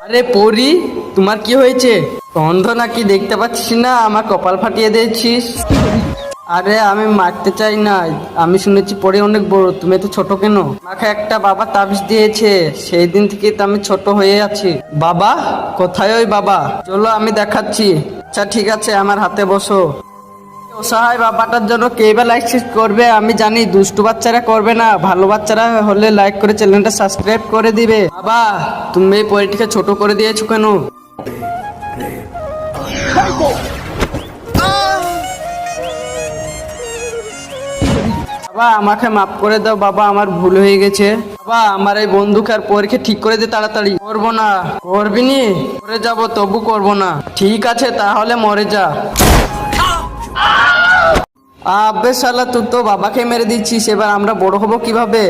আরে পরি, তোমার কি হয়েছে? অন্ধ নাকি দেখতে পাচ্ছিস না? আমার কপাল ফাটিয়ে দিয়েছিস। আরে আমি মারতে চাই না, আমি শুনেছি পরি অনেক বড়, তুমি তো ছোট কেন? আমাকে একটা বাবা তাবিজ দিয়েছে, সেই দিন থেকে তো আমি ছোট হয়ে আছি। বাবা? কোথায় ওই বাবা? চলো আমি দেখাচ্ছি। আচ্ছা ঠিক আছে, আমার হাতে বসো। অসহায় বাবাটার জন্য কে বা লাইক করবে? আমি জানি দুষ্টু বাচ্চারা করবে না, ভালো বাচ্চারা হলে লাইক করে চ্যানেলটা সাবস্ক্রাইব করে দিবে। বাবা, তুমি এই পরিটিকে ছোট করে দিয়েছো কেন? বাবা আমাকে মাফ করে দাও বাবা, আমার ভুল হয়ে গেছে। বাবা আমার এই বন্দুক আর পরীক্ষা ঠিক করে দে তাড়াতাড়ি। করবো না। করবি নি? মরে যাবো তবু করবো না। ঠিক আছে তাহলে মরে যা। আবে শালা, তুই তো বাবাকে মেরে দিচ্ছিস, এবার আমরা বড় হবো কিভাবে?